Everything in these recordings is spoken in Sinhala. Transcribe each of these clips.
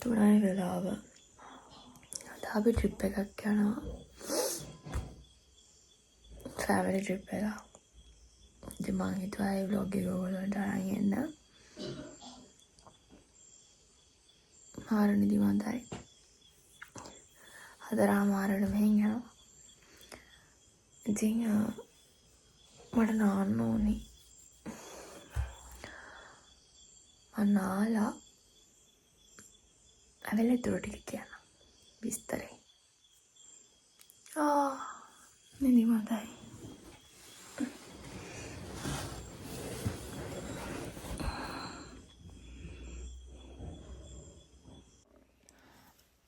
තුනයි වෙලාව. අද අපි ට්‍රිප් එකක් යනවා. ෆැමිලි ට්‍රිප් එකක්. ඉතින් මං හිතුවා ඒ vlog එක ඔයගොල්ලන්ට අරන් එන්න. මාර නිදිමතයි. හතරමාරට මෙහෙන් යනවා. ඉතින් මට නාන්න ඕනි. මං නාලා ඇවිල්ලා ඉතුරු ටික කියන්න. විස්තරේ. නිදිමතයි.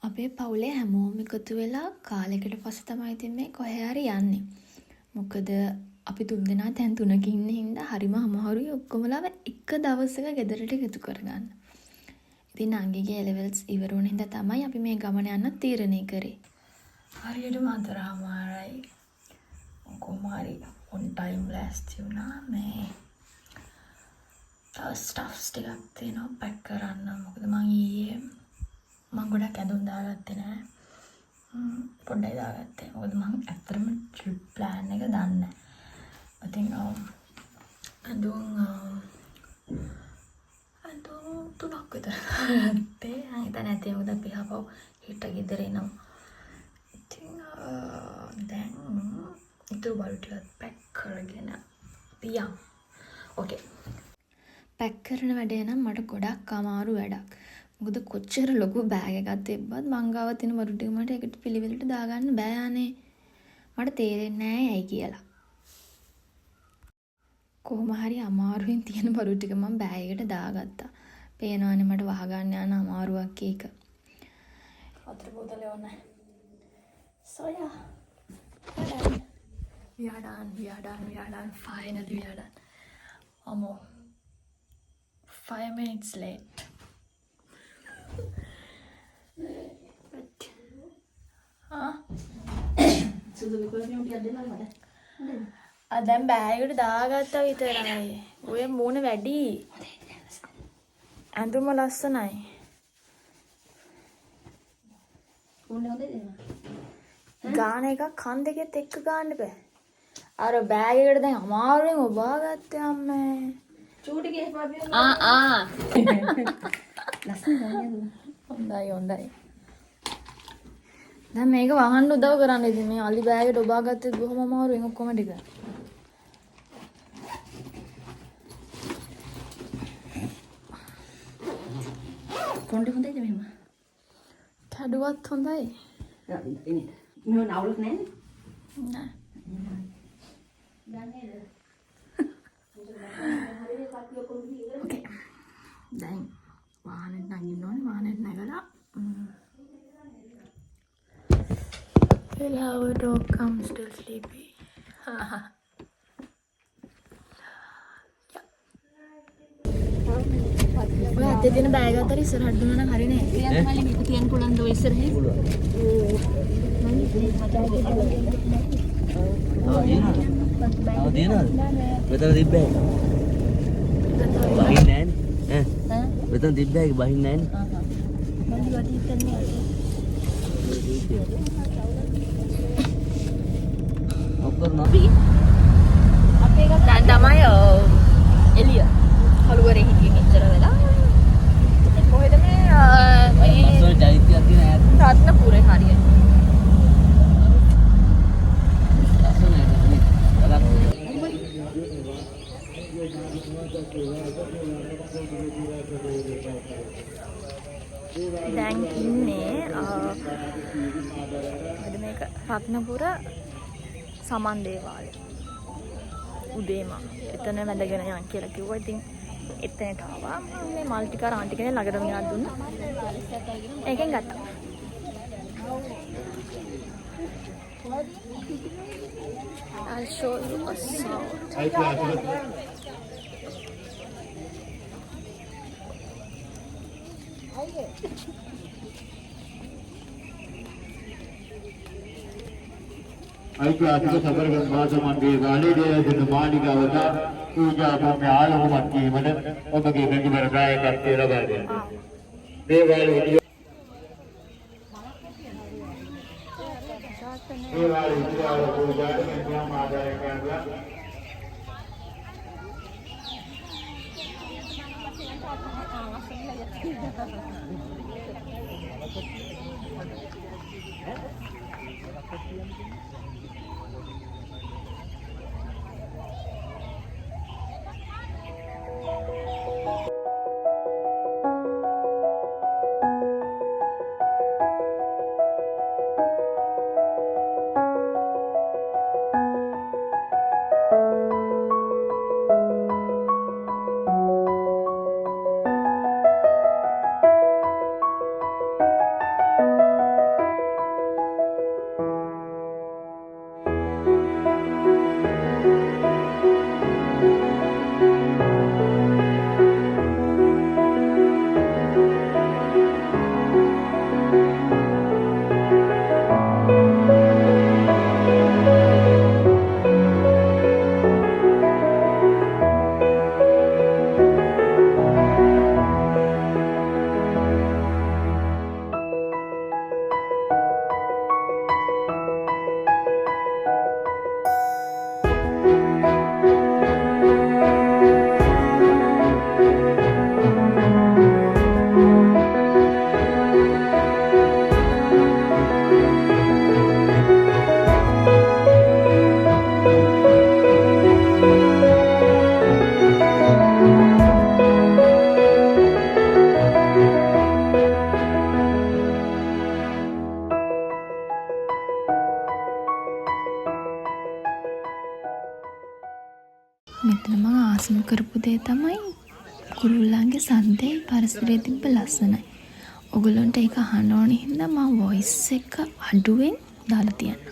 අපේ පවුලේ හැමෝම එකතු වෙලා කාලෙකට පස්සේ තමයි ඉතින් මේ කොහේ හරි යන්නේ. මොකද අපි තුන් දෙනා දැන් තුනක ඉන්න හින්දා හරිම අමාරුයි ඔක්කොමලාව එක දවසක ගෙදරට එකතු කරගන්න. ඉතින් නංගිගේ ලෙවල්ස් ඉවර වුණ හින්දා තමයි අපි මේ ගමන යන්න තීරණය කරේ. හරියටම අතරමාරයි. කොහොමhari on time ලෑස්ති වුණා මේ. තව ස්ටෆ්ස් ටිකක් තියෙනවා පැක් කරන්න. මොකද මං ඊයේ මං ගොඩක් ඇඳුම් දාගත්තේ නෑ. පොඩ්ඩයි දාගත්තේ. මොකද මං ඇත්තටම ට්‍රිප් ප්ලෑන් එක දන්නේ නෑ. ඉතින් ඇඳුම් තුනක් විතර ගත්තේ. හිතා නැති මොකද අපි හපව හිට ගෙදර එනවා. ඉතින් දැන් ඉතුරු බඩු ටිකත් පැක් කරගෙන අපි යමු. ඕකේ. පැක් කරන වැඩේ නම් මට ගොඩක් අමාරු වැඩක්. මොකද කොච්චර ලොකු බෑග් එකක් තිබ්බත් මං ගාව තියෙන බඩු ටික මට ඒකට පිළිවෙලට දාගන්න බෑ අනේ. මට තේරෙන්නේ නැහැ ඇයි කියලා. කොහොම හරි අමාරුවෙන් තියෙන බඩු ටික මම බෑග් එකට දාගත්තා. පේනවනේ මට වහගන්න යන අමාරුවක් ඒක. වතුර බෝතලේ ඕනේ. So yeah. We are done. Finally we are done. Almost 5 minutes late. But දැන් බෑග් එකට දාගත්තා විතරයි. ඔය මූණ වැඩි. ඇඳුම ලස්සනයි. ගාන එකක් කන් දෙකෙත් එක්ක ගන්න බෑ. අර බෑග් එකට දැන් අමාරුවෙන් ඔබා ගත්තේ අම්මේ. චූටි ගේපුවා හොඳයි. දැන් මේක වහන්න උදව් කරන්න ඉතින් මේ අලි බෑග් එකට ඔබා ගත්තේ බොහොම අමාරුවෙන් ඔක්කොම ටික. කොණ්ඩේ හොඳයිද මෙහෙම? කඩුවත් හොඳයි. මෙව නවුලක් නැහැ නෑ. ඕකේ. දැන් වාහනෙට නගින්න ඕනේ. වාහනෙට නැගලා Hello, dog. I'm still sleepy. ඔය අතේ තියෙන බෑග් අතර ඉස්සරහට දුන්නා නම් හරිනේ. ක්‍රියාත් මල්ලි මේක තියන්න පුළුවන්ද ඔය ඉස්සරහේ? දිනවද? මෙතන තිබ්බේ. බහින්නේ නැහැ නේ. මෙතන තිබ්බේ බහින්නේ නැහැ නේ. මල්ලි වටි ඉන්නේ. ඔක්කොම අපේ එක දැන් තමයි එළිය. කලුවරේ හිටියේ මෙච්චර වෙලා. ඉතින් කොහෙද මේ අසල් චෛත්‍යයක් තියෙන ඈත රත්නපුරේ හරියට. දැන් ඉන්නේ මේක රත්නපුර සමන් දේවාලය. උදේම එතන වැඳගෙන යන් කියලා කිව්වා. ඉතින් එතනට ආවා. මේ මල් ටික ආන්ටි කෙනෙක් ළඟටම ගෙනත් දුන්නා. ඒකෙන් ගත්තා. I'll show you a sound. ऐतिहासिक सफरगंज මාසමන්ගේ ගාලේදේශන මාලිගාවත පූජා භූමිය ආලෝකමත් කිරීමට ඔබගේ මෙදිවර දායකත්වය ලබා දෙනවා. දේවාලයේ දේවාලයේ පූජාට මෙතුම් ආදායකයන්ලා මෙතන මම ආසම කරපු දේ තමයි කුරුල්ලන්ගේ සද්දේ පරිසරයේ තිබ්බ ලස්සනයි. ඔයගොල්ලන්ට ඒක අහන්න ඕනේ හින්දා මම වොයිස් එක අඩුවෙන් දාලා තියන්නම්.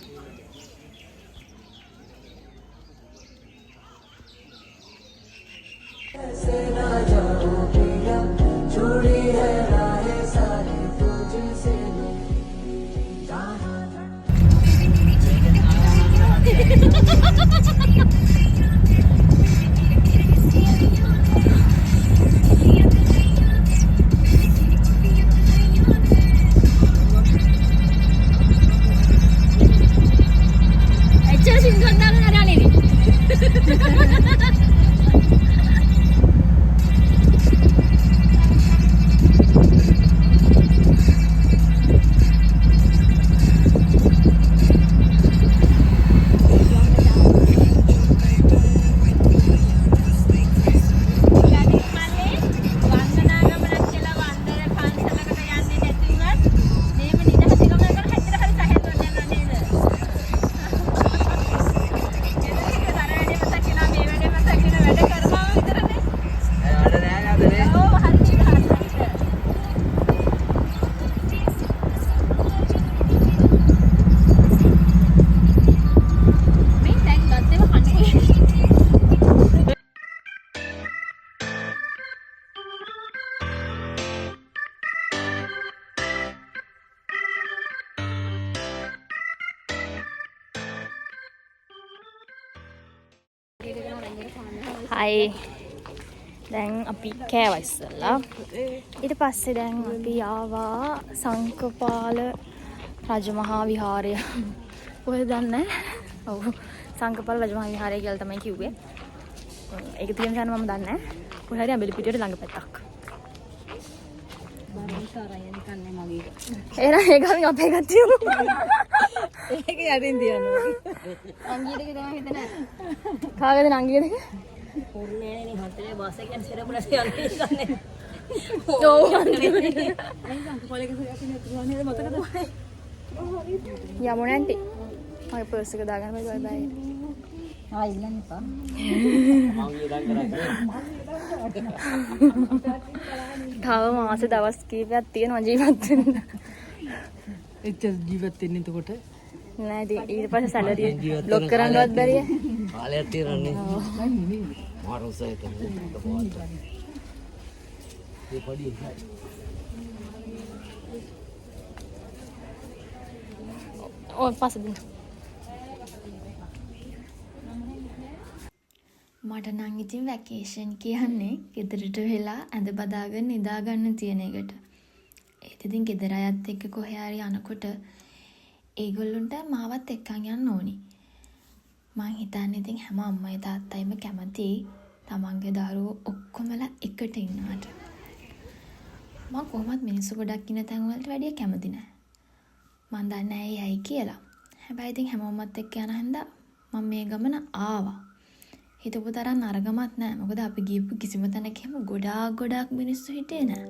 හයි දැන් අපි කෑවා ඉස්සෙල්ලා ඊට පස්සේ දැන් අපි ආවා සංකපාල රජමහා විහාරය කොහෙද දන්නේ ඔව් සංකපාල රජමහා විහාරය කියලා තමයි කිව්වේ ඒක තියෙන තැන මම දන්නේ කොහේ හරි අඹලි පිටියට ළඟ පැත්තක් ඒක අපි අපේ ගත්තියු ඒක යටින් තියනවා අංගියටක තමයි හිතන්නේ කාගේද අංගියද පුරුනේ නේ හතරේ බස් එකෙන් සිරපුරට යන්නේ ගන්නේ. ඔව් යමු නැන්ටි මගේ පර්ස් එක දාගන්න බයි බයි ආ ඉල්ලන්න එපා. තව මාස දවස් කීපයක් තියෙනවා ජීවත් වෙන්න. එච්චර ජීවත් වෙන්න එතකොට නෑ ඊට පස්සේ සැලරිය බ්ලොක් කරන්නවත් බැරිය. කාලයක් තියෙනනේ. මාරු උසයි තමයි. ඒ පඩි එකයි. ඔය පස්සේ දෙන්න. මට නම් ඉතින් වැකේෂන් කියන්නේ ගෙදරට වෙලා ඇඳ බදාගෙන නිදා ගන්න තියෙන එකට. ඒත් ඉතින් ගෙදර අයත් එක්ක කොහේ හරි යනකොට ඒගොල්ලොන්ට මාවත් එක්කන් යන්න ඕනි. මං හිතන්නේ ඉතින් හැම අම්මයි තාත්තයිම කැමතියි තමන්ගේ දරුවෝ ඔක්කොමලා එකට ඉන්නවට. මං කොහොමත් මිනිස්සු ගොඩක් ඉන්න තැන් වලට වැඩිය කැමති නෑ. මං දන්නේ ඇයි ඇයි කියලා. හැබැයි ඉතින් හැමෝමත් එක්ක යන හින්දා මම මේ ගමන ආවා. හිතපු තරම් නරකමත් නෑ. මොකද අපි ගියපු කිසිම තැනක හැම ගොඩාක් මිනිස්සු හිටියේ නෑ.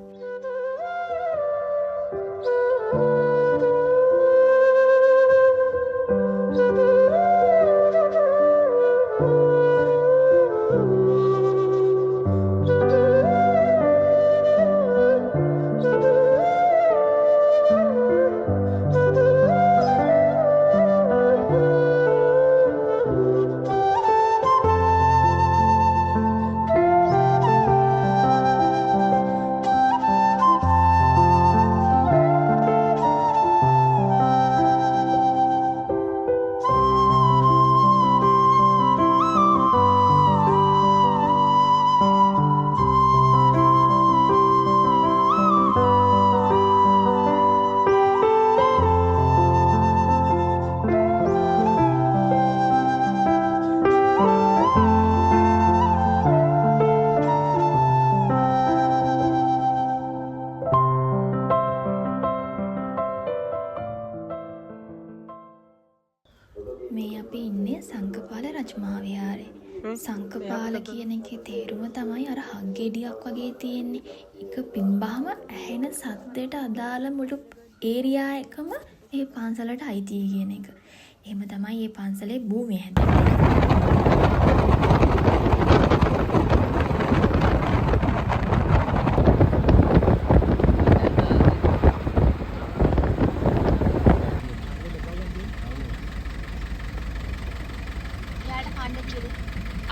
මේ අපි ඉන්නේ සංකපාල රජමහා විහාරේ. සංකපාල කියන එකේ තේරුම තමයි අර හග්ගෙඩියක් වගේ තියෙන්නේ. ඒක පිම්බාම ඇහෙන සද්දයට අදාළ මුළු ඒරියා එකම ඒ පන්සලට අයිති කියන එක. එහෙම තමයි මේ පන්සලේ භූමිය හැදෙන්නේ.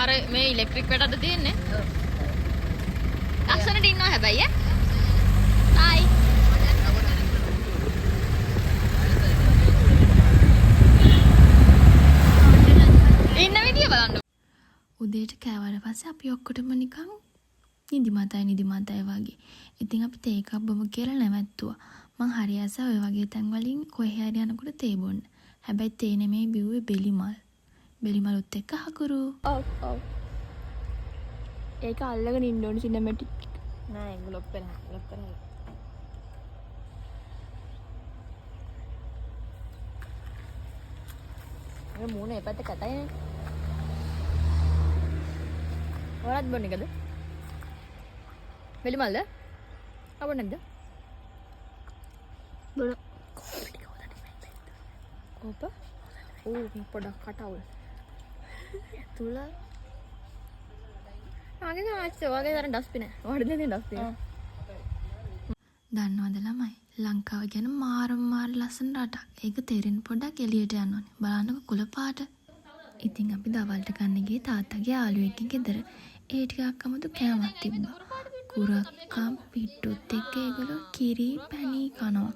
අර මේ ඉලෙක්ට්‍රික් වැටද තියෙන්නේ. ලස්සනට ඉන්නවා හැබැයි ඈ. ආයි. ඉන්න විදිය බලන්න. උදේට කෑවට පස්සේ අපි ඔක්කොටම නිකන් නිදිමතයි වගේ. ඉතින් අපි තේ එකක් බොමු කියලා නැවැත්තුවා. මං හරි ආසයි ඔය වගේ තැන් වලින් කොහේ හරි යනකොට තේ බොන්න. හැබැයි තේ නෙමෙයි බිව්වේ බෙලිමල්. බෙලිමලුත් එක්ක හකුරු. ඔව්. ඒක අල්ලගෙන ඉන්න ඕනේ සිනමැටික්. නෑ ලොක් කරා. මේ මූණ එපැත්ත කතයි නේ. වරත් බොන්න එකද? බෙලිමල්ද? අපෝ නැද්ද? බොන. කෝප? ඕ පොඩක් කටවල්. තුල ආගේ ගාච්ච වගේ දර ඩස්බින වඩ දෙන්නේ ඩස්බින. දන්නවද ළමයි ලංකාව ගැන මාර ලස්සන රටක්. ඒක තේරෙන්න පොඩ්ඩක් එළියට යන්න ඕනේ. බලන්නකො කුල පාට. ඉතින් අපි දවල්ට ගන්න ගියේ තාත්තගේ යාළුවෙක්ගේ ගෙදර. ඒ ටිකක් අමුතු කෑමක් තිබ්බා. කුරක්කම් පිට්ටුත් එක්ක ඒගොල්ලෝ කිරි පැණි කනවා.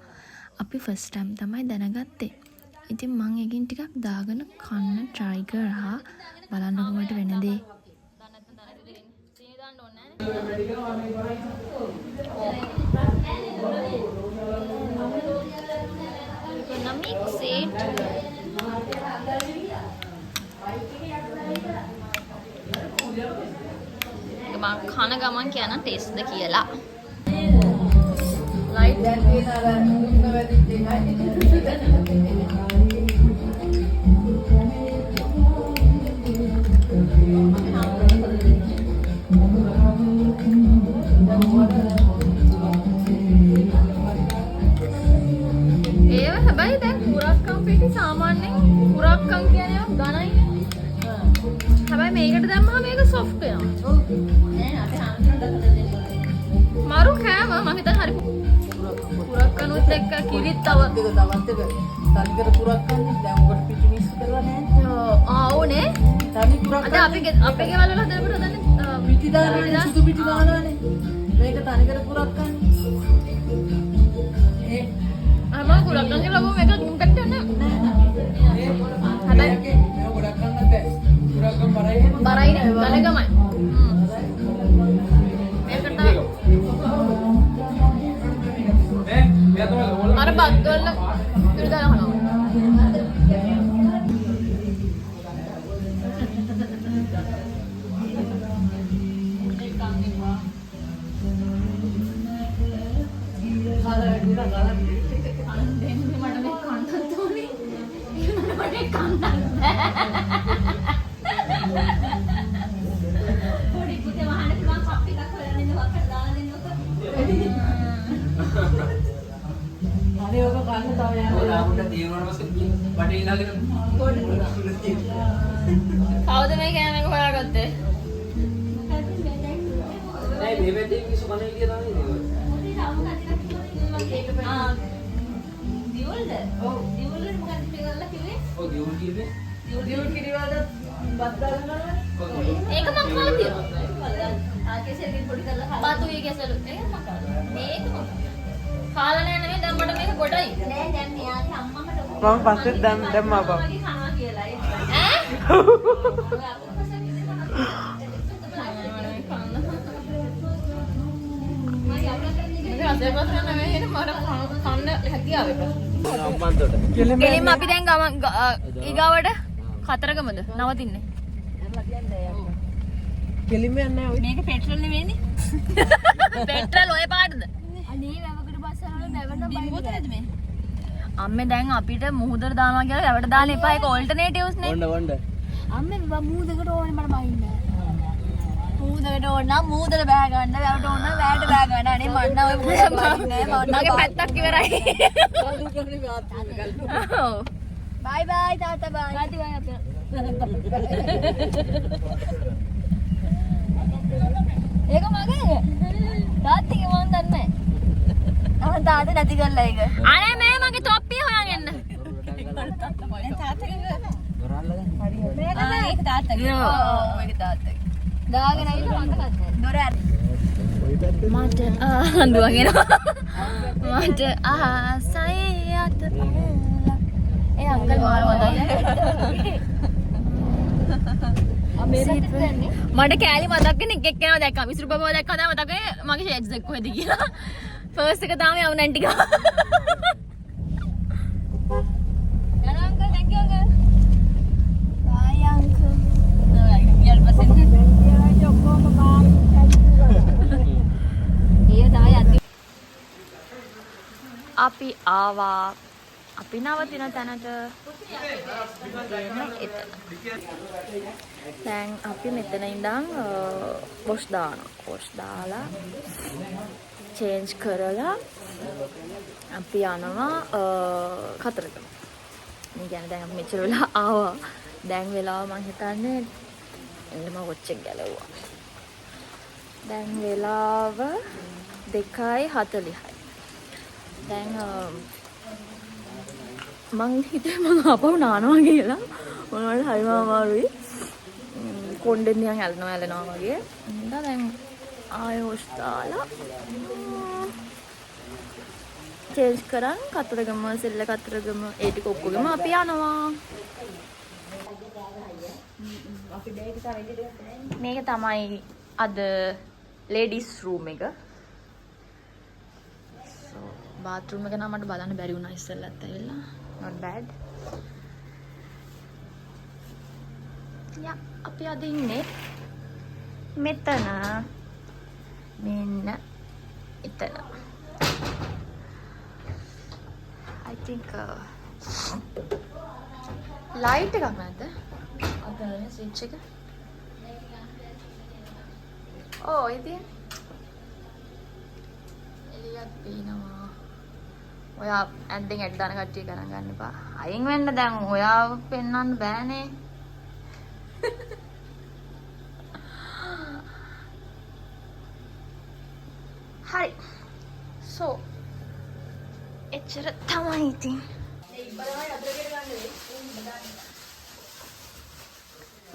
අපි ෆස්ට් ටයිම් තමයි දැනගත්තේ. ඉතින් මං එකකින් ටිකක් දාගෙන කන්න try කරා. බලන්න කොහොමද වෙන දේ. කන ගමන් කියන ටේස්ට්ද කියලා. ලයිට් දැන් තියෙන අර මුන්න වැඩිච්ච ඒව හැබැයි දැන් කුරක්කම් පිටි සාමාන්‍යයෙන් කුරක්කම් කියන්නේ ගණයි. හැබැයි මේකට දැම්මම මේක සොෆ්ට් වෙනවා. මරු කෑම මම හිතන හරි කුරක්කනුත් එක්ක කිරිත් තව තනිකර කුරක්කන් දැන් ඔකට පිටි මික්ස් කරලා නැහැ. ඕනේ. තනි කුරක්කන් අද අපේ ගෙවල් වල හදනකොට හදන්නේ පිටි දාලා සුදු පිටි දාලානේ. මේක තනිකර කුරක්කන්. අම කුරක්කන් කියලා ලබුව මේක ඉම්පැක්ට් නැහැ. අර බද්දවල පිළ දාලා කනවා. කවුද මේ කෑම එක හොයාගත්තේ? ඒක මම කාලා තියෙනවා. පාතුවේ කැසලු. ඒක මම කාලා. මේක කාලා නෑ නෙමෙයි දැන් මට මේක ගොඩයි. නෑ දැන් මෙයාගේ අම්මකට මම පස්සේ දැම්මා බා. කනවා කියලා. කෙලින්ම අපි දැන් ඊගාවට කතරගමද නවතින්නේ? කෙලින්ම යන්නේ ඔය. මේක පෙට්‍රල් නෙවෙයිනේ. පෙට්‍රල් ඔය පාටද? අනේ වැවකට බස් යනවල වැවට බයිද මේ? අම්මේ දැන් අපිට මුහුදට දානවා කියලා වැවට දාන්න එපා. ඒක ඕල්ටර්නේටිව්ස් නේ. වොණ්ඩ අම්මේ මුහුදකට ඕනේ මට බයින්න. මුහුදකට ඕන නම් මුහුදට බෑ ගන්න. වැවට ඕන නම් වැවට බෑ ගන්න. අනේ මන්න ඔය මුහුදට බයින්නේ නෑ. මගේ පැත්තක් ඉවරයි. බයි බයි තාත්තා බයි. තාත්තා බයි අපේ. ඒක මගේ. තාත්තගේ මන් දන්නේ නැහැ. තාත්තා නැති කරලා ඒක. අනේ මේ මගේ තොප්පිය හොයන් එන්න. තාත්තගේ මේක තාත්තගේ. ඔව් මේක තාත්තගේ. දාගෙන ඇවිල්ලා මතකද? දොර මට අඬුවන් එනවා. මට ආසයි අත ඒ අංකල් මාර හොඳයි. මට කෑලි මතක් වෙන එක එක්කෙනා දැක්කා. විසුරු බබව දැක්කා තමයි මතක් වෙන්නේ මගේ ෂේඩ්ස් එක්ක කොහෙද කියලා. ෆර්ස්ට් එක තාම යවුනන් ටික. යන uncle thank you uncle. Bye uncle. ඊට පස්සේ අපි ආවා අපි නවතින තැනට එතන. දැන් අපි මෙතන ඉඳන් වොෂ් දානවා. වොෂ් දාලා චේන්ජ් කරලා අපි යනවා කතරගම. මේ කියන්නේ දැන් අපි මෙච්චර වෙලා ආවා. දැන් වෙලාව මම හිතන්නේ එන්න මම වොච් එක ගැලවුවා. දැන් වෙලාව 2:40යි. දැන් මං හිතේ මං ආපහු නානවා කියලා. මොනවද හරිම අමාරුයි. කොණ්ඩෙන් නිකන් ඇලෙනවා වගේ. දැන් ආයෙ වොෂ් දාලා චේන්ජ් කරන් කතරගම සෙල්ල කතරගම ඒ ටික ඔක්කොගෙම අපි යනවා. මේක තමයි අද ලේඩීස් රූම් එක. බාත්රූම් එක නම් මට බලන්න බැරි වුණා ඉස්සෙල්ලත් ඇවිල්ලා. not bad. යා අපි අද ඉන්නේ මෙතන. මෙන්න එතන. I think light එකක් නැද්ද? අතන ස්විච් එක. ඕ ඉතින් එළියක් පේනවා. ඔයා ඇන්ඩෙන් ඇඩ් දාන කට්ටිය ගණන් ගන්න එපා. අයින් වෙන්න දැන් ඔයාව පෙන්වන්න බෑනේ. හරි. So එච්චර තමයි ඉතින්.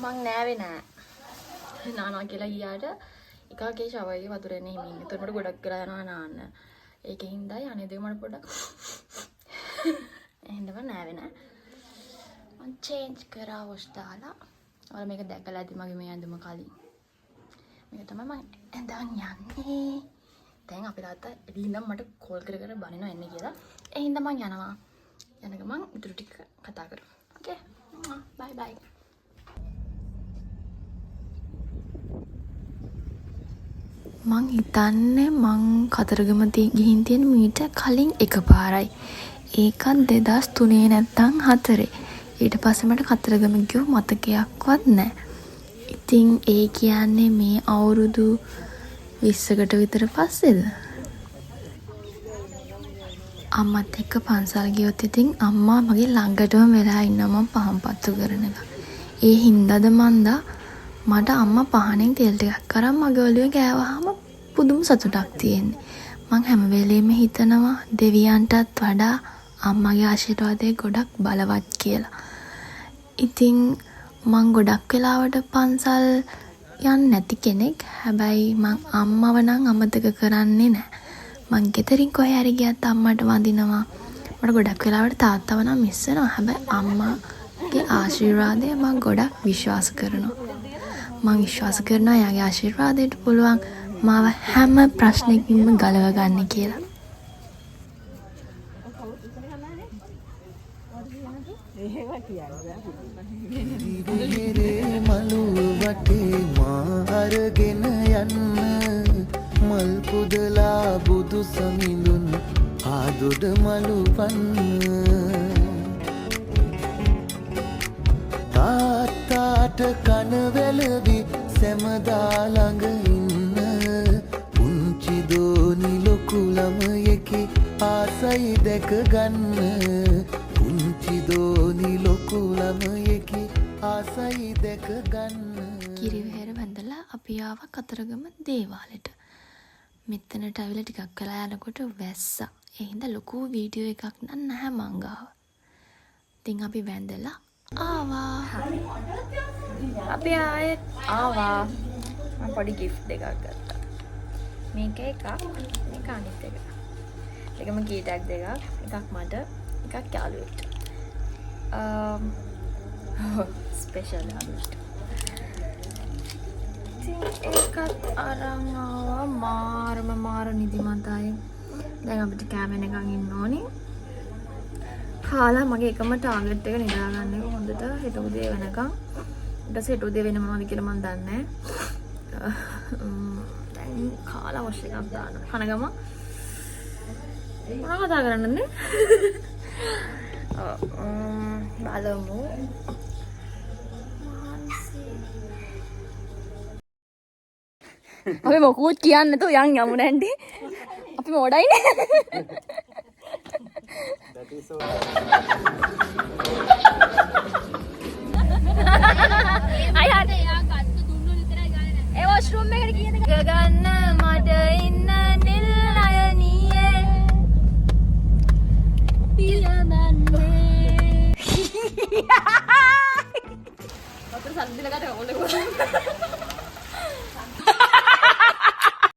මං නෑවේ නෑ. නානවා කියලා ගියාට එකගේ ෂවර්ගේ වතුර එන්නේ හිමින්. එතකොට මට ගොඩක් කරලා යනවා නාන්න. ඒකෙන් හින්දායි අනේ දෙව මට පොඩ්ඩක් එහෙනම් නෑවේ නෑ. මං චේන්ජ් කරා වොෂ් දාලා. ඔයාලා මේක දැකලා ඇති මගේ මේ ඇඳුම කලින්. මේක තමයි මං ඇඳන් යන්නේ. දැන් අපේ තාත්තා එළිය ඉඳන් මට කෝල් කර කර බනිනවා එන්න කියලා. ඒ හින්දා මං යනවා. යන ගමන් ඉතුරු ටික කතා කරමු. ඕකේ. බයි බයි. මං හිතන්නේ මං කතරගම ගිහින් තියෙන මීට කලින් එකපාරයි. ඒකත් 2003 නැත්තම් 4. ඊට පස්සේ මට කතරගම ගියෝ මතකයක්වත් නැහැ. ඉතින් ඒ කියන්නේ මේ අවුරුදු 20කට විතර පස්සේද? අම්මත් එක්ක පන්සල් ගියොත් ඉතින් අම්මා මගේ ළඟටම වෙලා ඉන්නවා මම පහන් පත්තු කරන එක. ඒ හින්දාද මන්දා මට අම්මා පහනෙන් තෙල් ටිකක් අරන් මගේ ඔළුවේ ගෑවහම පුදුම සතුටක් තියෙන්නේ. මං හැම වෙලෙම හිතනවා දෙවියන්ටත් වඩා අම්මගේ ආශිර්වාදය ගොඩක් බලවත් කියලා. ඉතින් මං ගොඩක් වෙලාවට පන්සල් යන්නේ නැති කෙනෙක්. හැබැයි මං අම්මව නම් අමතක කරන්නේ නැහැ. මං ගෙදරින් කොහේ හරි ගියත් අම්මට වඳිනවා. මට ගොඩක් වෙලාවට තාත්තව නම් මිස් වෙනවා. හැබැයි අම්මාගේ ආශිර්වාදය මං ගොඩක් විශ්වාස කරනවා. මං විශ්වාස කරනවා එයාගේ ආශිර්වාදයට පුළුවන් මාව හැම ප්‍රශ්නකින්ම ගලව ගන්න කියලා. දිවිහිරේ මලු වටේ මාරගෙන යන්න මල් පුදලා බුදු සමිඳුන් ආදොඩ මලු වන්න තාත්තාට කන වැලවි සැමදා ළඟ ඉන්න පුංචි දෝනි ලොකු ළමයෙකි ආසයි දැක ගන්න පුංචි දෝනි ලොකු ළමයෙකි ආසයි දැක ගන්න. කිරිවෙහෙර වැඳලා අපි ආවා කතරගම දේවාලෙට. මෙතනට ඇවිල්ලා ටිකක් වෙලා යනකොට වැස්සා. ඒ හින්දා ලොකු වීඩියෝ එකක් නම් නැහැ මං ගාව. ඉතින් අපි වැඳලා ආවා. අපි ආයෙත් ආවා. මම පොඩි gift දෙකක් ගත්තා. මේක එකක්, මේක අනිත් එක. දෙකම කීටක් දෙකක්. එකක් මට, එකක් යාළුවෙක්ට. ස්පෙෂල් යාළුවෙක්ට. ඉතින් ඒකත් අරන් ආවා මාර නිදිමතයි. දැන් අපිට කැමෙන් එකක් ඉන්න ඕනේ. කාලා මගේ එකම ටාගට් එක නිදාගන්න එක හොඳට හෙට උදේ වෙනකම්. ඊට පස්සේ හෙට උදේ වෙන මොනවද කියලා මම දන්නේ නැහැ. දැන් කාලා වොෂ් එකක් දාන්න. කන ගම මොනවද කතා කරන්නද? බලමු. අපි මොකුත් කියන්න නැතුව යන් යමු නැන්ටි. අපි මොඩයිනේ. ඒ වොෂ්රූම් එකට කීයද ගන්න මට ඉන්න නිල් නයනියේ පියමන්නේ. අතර සල්දිලකට ඔලේ